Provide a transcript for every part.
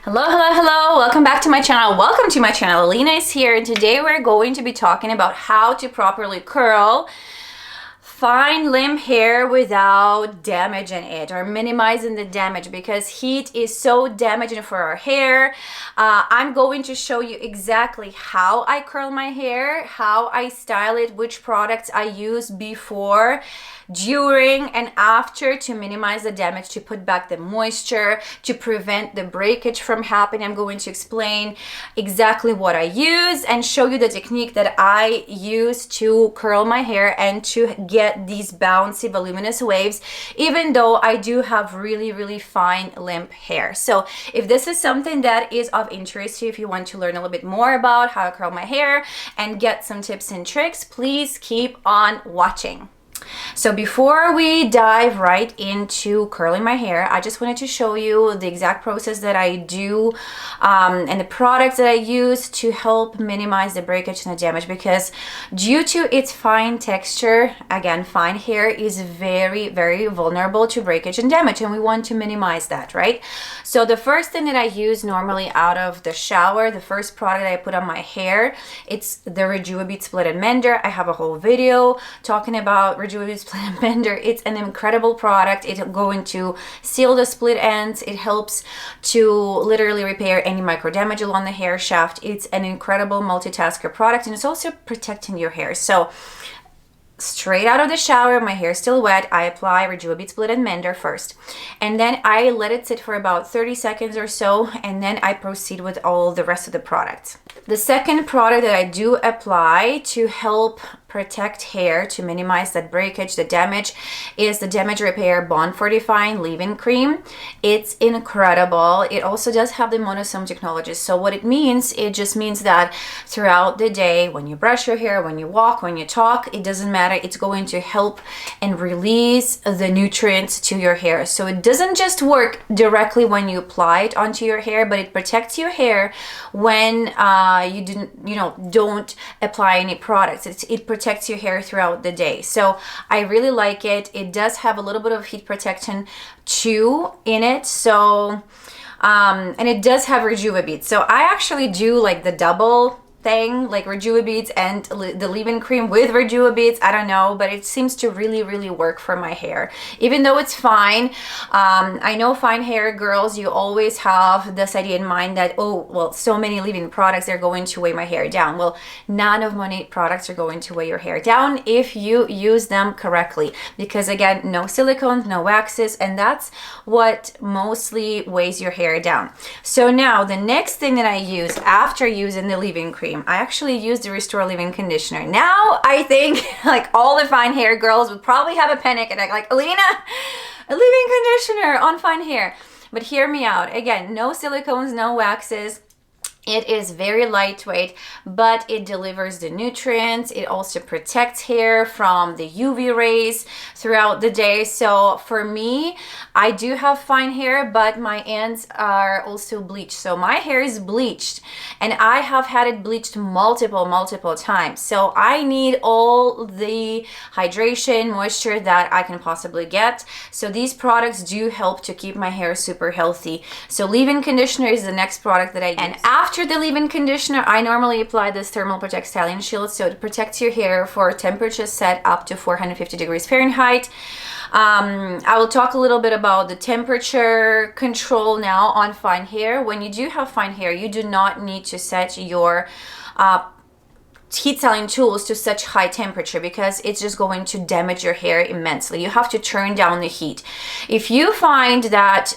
Hello, hello, hello. Welcome back to my channel. Welcome to my channel. Alina is here, and today we're going to be talking about how to properly curl fine limb hair without damaging it or minimizing the damage, because heat is so damaging for our hair. I'm going to show you exactly how I curl my hair, how I style it, which products I use before, during, and after to minimize the damage, to put back the moisture, to prevent the breakage from happening. I'm going to explain exactly what I use and show you the technique that I use to curl my hair and to get these bouncy voluminous waves, even though I do have really fine limp hair. So if this is something that is of interest to you, if you want to learn a little bit more about how to curl my hair and get some tips and tricks, please keep on watching. So before we dive right into curling my hair, I just wanted to show you the exact process that I do and the products that I use to help minimize the breakage and the damage, because due to its fine texture, again, fine hair is very vulnerable to breakage and damage, and we want to minimize that, right? So the first thing that I use normally out of the shower, the first product I put on my hair, it's the Rejuvenic Split and Mender. I have a whole video talking about Rejuvenic Split and Mender. It's an incredible product. It's going to seal the split ends. It helps to literally repair any micro damage along the hair shaft. It's an incredible multitasker product, and it's also protecting your hair. So straight out of the shower, my hair is still wet, I apply Rejuvenic Split and Mender first, and then I let it sit for about 30 seconds or so, and then I proceed with all the rest of the products. The second product that I do apply to help protect hair, to minimize that breakage, the damage, is the Damage Repair Bond Fortifying Leave-In Cream. It's incredible. It also does have the monosome technology. So what it means, it just means that throughout the day, when you brush your hair, when you walk, when you talk, it doesn't matter, it's going to help and release the nutrients to your hair. So it doesn't just work directly when you apply it onto your hair, but it protects your hair when you don't apply any products. It protects your hair throughout the day. So I really like it. It does have a little bit of heat protection too in it. So and it does have Rejuvenic. So I actually do like the double thing, like Rejuvenic and the leave-in cream with Rejuvenic. I don't know, but it seems to really work for my hair, even though it's fine. I know fine hair girls, you always have this idea in mind that, oh well, so many leave-in products are going to weigh my hair down. Well, none of MONAT products are going to weigh your hair down if you use them correctly, because again, no silicones, no waxes, and that's what mostly weighs your hair down. So now the next thing that I use after using the leave-in cream, I actually use the Restore Leave-In Conditioner. Now I think like all the fine hair girls would probably have a panic attack, like, Alina, a leave-in conditioner on fine hair. But hear me out. Again, no silicones, no waxes. It is very lightweight, but it delivers the nutrients. It also protects hair from the UV rays throughout the day. So for me, I do have fine hair, but my ends are also bleached. So my hair is bleached, and I have had it bleached multiple times. So I need all the hydration, moisture that I can possibly get. So these products do help to keep my hair super healthy. So leave-in conditioner is the next product that I use. And after the leave-in conditioner, I normally apply this Thermal Protect Styling Shield. So it protects your hair for temperatures set up to 450 degrees Fahrenheit. I will talk a little bit about the temperature control now on fine hair. When you do have fine hair, you do not need to set your heat styling tools to such high temperature, because it's just going to damage your hair immensely. You have to turn down the heat. If you find that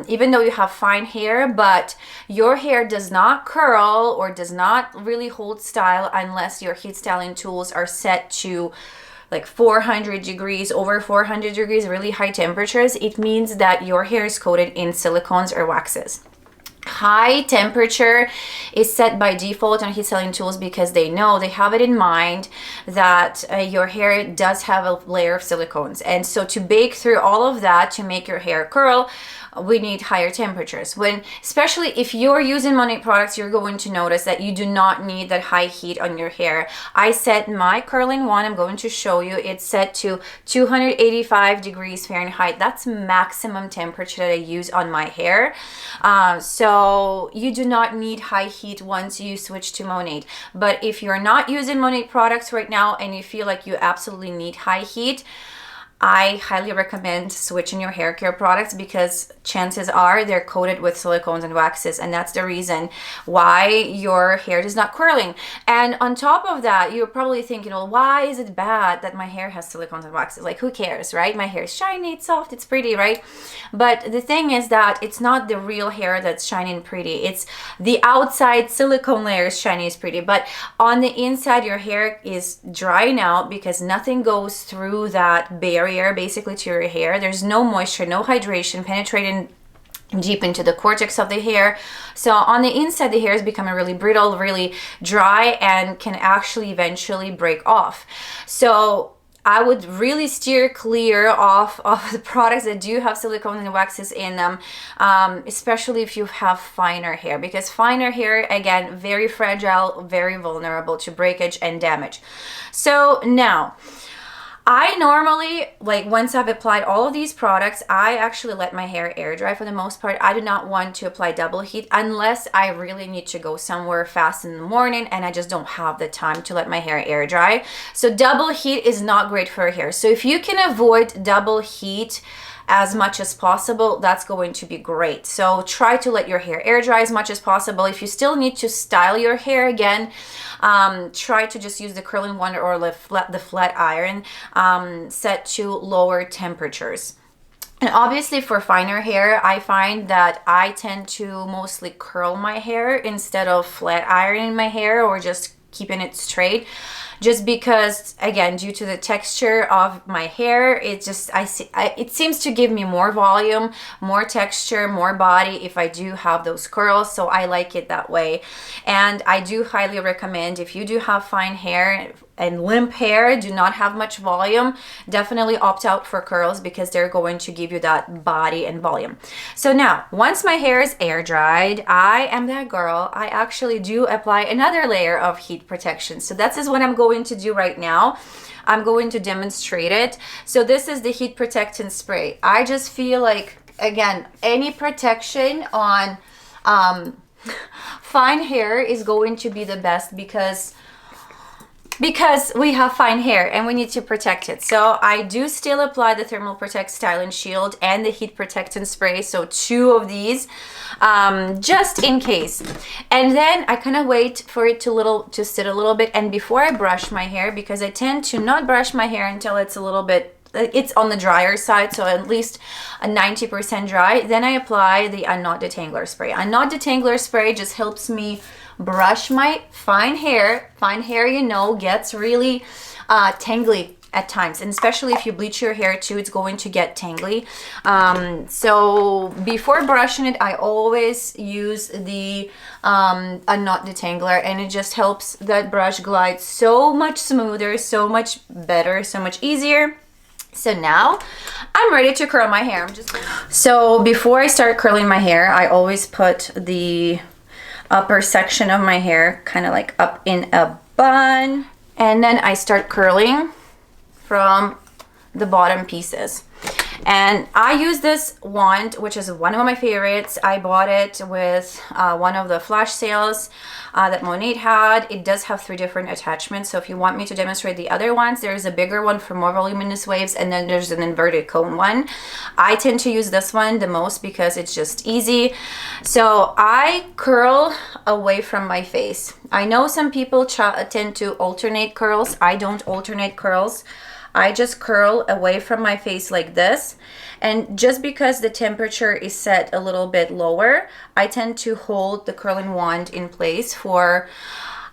even though you have fine hair, but your hair does not curl or does not really hold style unless your heat styling tools are set to like 400 degrees, over 400 degrees, really high temperatures, it means that your hair is coated in silicones or waxes. High temperature is set by default on heat styling tools because they have it in mind that your hair does have a layer of silicones. And so to bake through all of that to make your hair curl, we need higher temperatures. When, especially if you're using MONAT products, you're going to notice that you do not need that high heat on your hair. I set my curling one, I'm going to show you, it's set to 285 degrees Fahrenheit. That's maximum temperature that I use on my hair. So you do not need high heat once you switch to MONAT. But if you're not using MONAT products right now and you feel like you absolutely need high heat, I highly recommend switching your hair care products, because chances are they're coated with silicones and waxes, and that's the reason why your hair is not curling. And on top of that, you're probably thinking, well, why is it bad that my hair has silicones and waxes? Like, who cares, right? My hair is shiny, it's soft, it's pretty, right? But the thing is that it's not the real hair that's shiny and pretty. It's the outside silicone layer is shiny, is pretty, but on the inside your hair is drying out because nothing goes through that barrier basically to your hair. There's no moisture, no hydration penetrating deep into the cortex of the hair. So on the inside, the hair is becoming really brittle, really dry, and can actually eventually break off. So I would really steer clear of the products that do have silicones and waxes in them, especially if you have finer hair, because finer hair, again, very fragile, very vulnerable to breakage and damage. So now, I normally, like, once I've applied all of these products, I actually let my hair air dry for the most part. I do not want to apply double heat unless I really need to go somewhere fast in the morning and I just don't have the time to let my hair air dry. So double heat is not great for your hair. So if you can avoid double heat as much as possible, that's going to be great. So try to let your hair air dry as much as possible. If you still need to style your hair again, try to just use the curling one or the flat iron set to lower temperatures. And obviously for finer hair, I find that I tend to mostly curl my hair instead of flat ironing my hair or just keeping it straight, just because, again, due to the texture of my hair, it just, it seems to give me more volume, more texture, more body if I do have those curls. So I like it that way. And I do highly recommend, if you do have fine hair and limp hair, do not have much volume, definitely opt out for curls, because they're going to give you that body and volume. So now, once my hair is air dried, I am that girl. I actually do apply another layer of heat protection. So that is what I'm going to do right now. I'm going to demonstrate it. So this is the heat protectant spray. I just feel like, again, any protection on fine hair is going to be the best, because we have fine hair and we need to protect it. So I do still apply the Thermal Protect Styling Shield and the heat protectant spray, so 2 of these, just in case. And then I kind of wait for it to sit a little bit, and before I brush my hair, because I tend to not brush my hair until it's a little bit, it's on the drier side, so at least a 90% dry, then I apply the Unknot Detangler spray. Unknot Detangler spray just helps me brush my fine hair. Fine hair, you know, gets really tangly at times, and especially if you bleach your hair too, it's going to get tangly. So before brushing it, I always use the Unknot Detangler, and it just helps that brush glide so much smoother, so much better, so much easier. So now I'm ready to curl my hair. So before I start curling my hair, I always put the upper section of my hair kind of like up in a bun, and then I start curling from the bottom pieces. And I use this wand, which is one of my favorites. I bought it with one of the flash sales that MONAT had. It does have 3 different attachments, so if you want me to demonstrate the other ones, there's a bigger one for more voluminous waves, and then there's an inverted cone one. I tend to use this one the most because it's just easy. So I curl away from my face. I know some people tend to alternate curls. I don't alternate curls. I just curl away from my face like this. And just because the temperature is set a little bit lower, I tend to hold the curling wand in place for,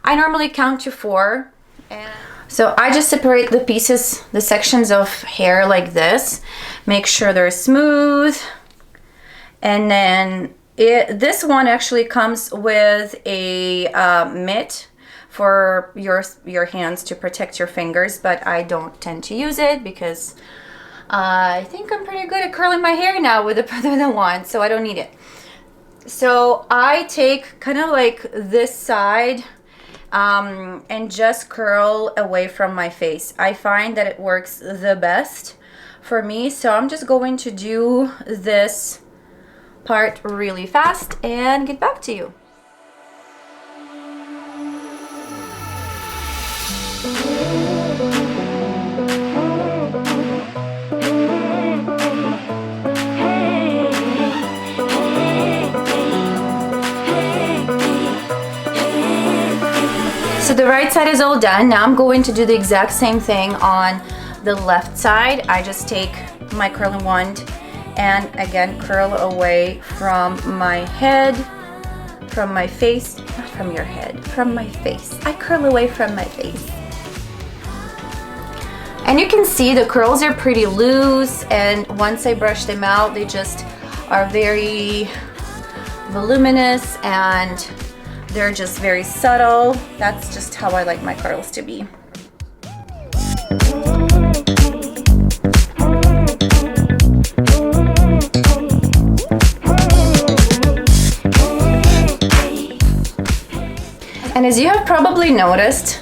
I normally count to 4. And so I just separate the pieces, the sections of hair like this, make sure they're smooth. And then this one actually comes with a mitt for your hands to protect your fingers, but I don't tend to use it because I think I'm pretty good at curling my hair now with the wand, so I don't need it. So I take kind of like this side and just curl away from my face. I find that it works the best for me, so I'm just going to do this part really fast and get back to you. So the right side is all done. Now I'm going to do the exact same thing on the left side. I just take my curling wand and again curl away from my head, from my face, not from your head, from my face. I curl away from my face. And you can see the curls are pretty loose, and once I brush them out, they just are very voluminous and they're just very subtle. That's just how I like my curls to be. And as you have probably noticed,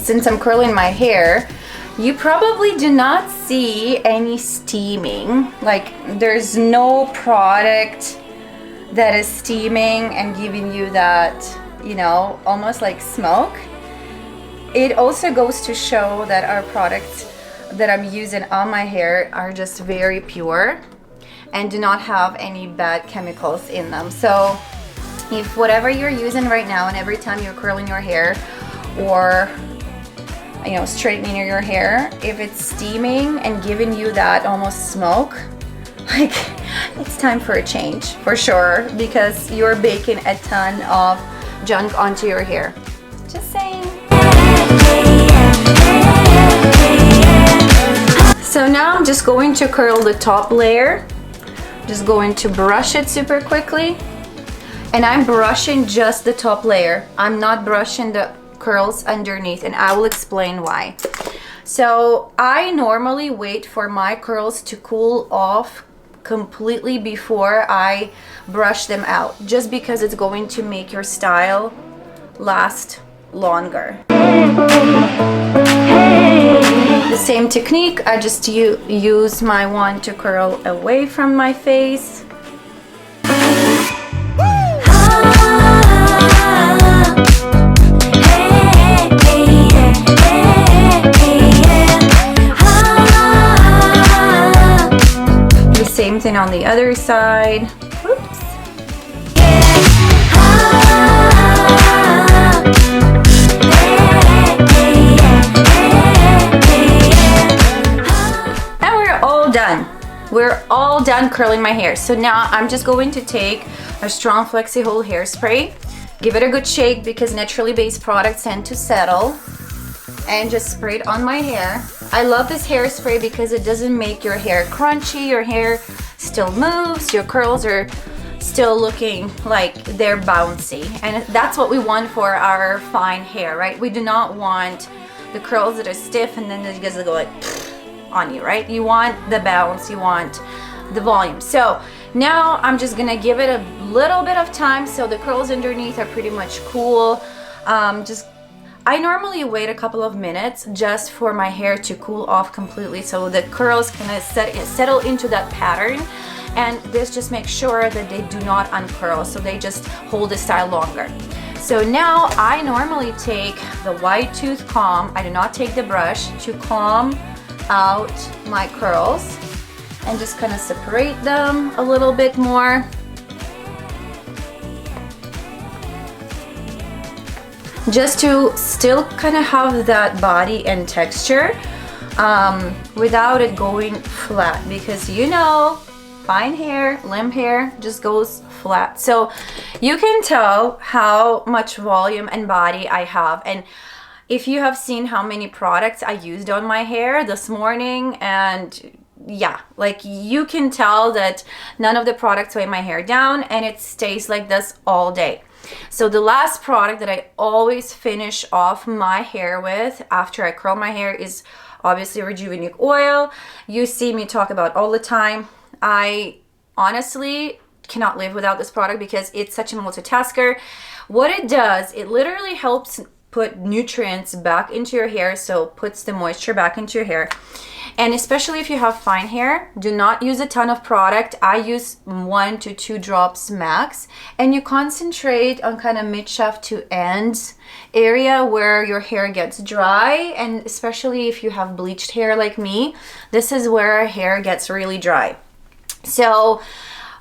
since I'm curling my hair, you probably do not see any steaming. Like, there's no product that is steaming and giving you that, you know, almost like smoke. It also goes to show that our products that I'm using on my hair are just very pure and do not have any bad chemicals in them. So if whatever you're using right now and every time you're curling your hair or, you know, straightening your hair, if it's steaming and giving you that almost smoke, like, it's time for a change for sure, because you're baking a ton of junk onto your hair. Just saying. So now I'm just going to curl the top layer. Just going to brush it super quickly. And I'm brushing just the top layer. I'm not brushing the curls underneath, and I will explain why. So I normally wait for my curls to cool off completely before I brush them out, just because it's going to make your style last longer. The same technique, I just use my wand to curl away from my face. Same thing on the other side. Whoops. And we're all done. We're all done curling my hair. So now I'm just going to take a strong flexi hold hairspray, give it a good shake because naturally based products tend to settle, and just spray it on my hair. I love this hairspray because it doesn't make your hair crunchy. Your hair still moves, your curls are still looking like they're bouncy, and that's what we want for our fine hair, right? We do not want the curls that are stiff and then they just go like on you, right? You want the bounce, you want the volume. So now I'm just gonna give it a little bit of time so the curls underneath are pretty much cool. I normally wait a couple of minutes just for my hair to cool off completely so the curls can settle into that pattern, and this just makes sure that they do not uncurl, so they just hold the style longer. So now I normally take the wide tooth comb, I do not take the brush, to comb out my curls and just kind of separate them a little bit more. Just to still kind of have that body and texture without it going flat, because you know, fine hair, limp hair just goes flat. So you can tell how much volume and body I have. And if you have seen how many products I used on my hair this morning, and yeah, like you can tell that none of the products weigh my hair down and it stays like this all day. So the last product that I always finish off my hair with after I curl my hair is obviously Rejuvenic Oil. You see me talk about all the time. I honestly cannot live without this product because it's such a multitasker. What it does, it literally helps put nutrients back into your hair, so puts the moisture back into your hair. And especially if you have fine hair, do not use a ton of product. I use 1 to 2 drops max, and you concentrate on kind of mid shaft to ends area where your hair gets dry. And especially if you have bleached hair like me, this is where hair gets really dry. So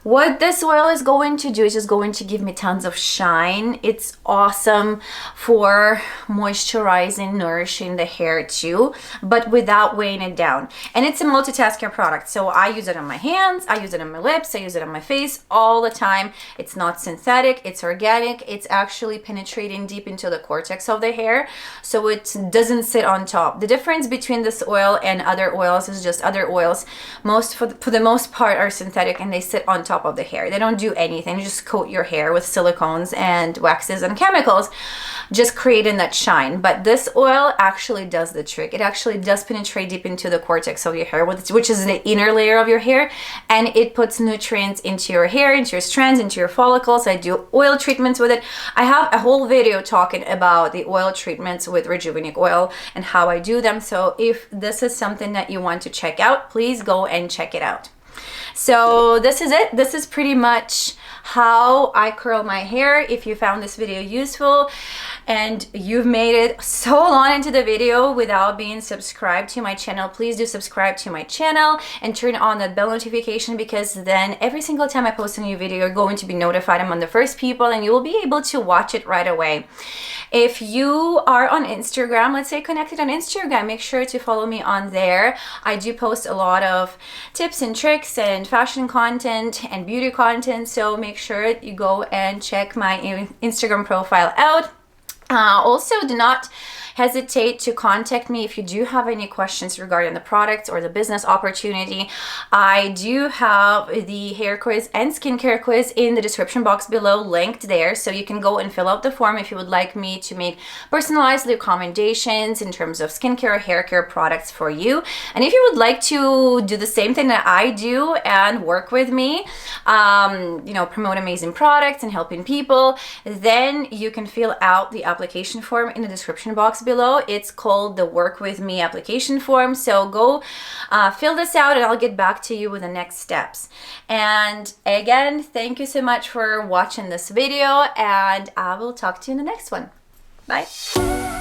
what this oil is going to do is just going to give me tons of shine. It's awesome for moisturizing, nourishing the hair too, but without weighing it down. And it's a multitasking product. So I use it on my hands, I use it on my lips, I use it on my face all the time. It's not synthetic, it's organic. It's actually penetrating deep into the cortex of the hair, so it doesn't sit on top. The difference between this oil and other oils is just other oils, for the most part, are synthetic and they sit on top of the hair. They don't do anything. You just coat your hair with silicones and waxes and chemicals, just creating that shine. But this oil actually does the trick. It actually does penetrate deep into the cortex of your hair, which is the inner layer of your hair, and it puts nutrients into your hair, into your strands, into your follicles. I do oil treatments with it. I have a whole video talking about the oil treatments with Rejuvenic Oil and how I do them. So if this is something that you want to check out, please go and check it out. So this is it. This is pretty much how I curl my hair. If you found this video useful and you've made it so long into the video without being subscribed to my channel, please do subscribe to my channel and turn on that bell notification, because then every single time I post a new video, you're going to be notified. I'm on the first people and you will be able to watch it right away. If you are on Instagram, let's say connected on Instagram, make sure to follow me on there. I do post a lot of tips and tricks and fashion content and beauty content, so make sure you go and check my Instagram profile out. Also, do not hesitate to contact me if you do have any questions regarding the products or the business opportunity. I do have the hair quiz and skincare quiz in the description box below, linked there, so you can go and fill out the form if you would like me to make personalized recommendations in terms of skincare or hair care products for you. And if you would like to do the same thing that I do and work with me, you know, promote amazing products and helping people, then you can fill out the application form in the description box below. It's called the Work With Me application form. So go fill this out and I'll get back to you with the next steps. And again, thank you so much for watching this video, and I will talk to you in the next one. Bye.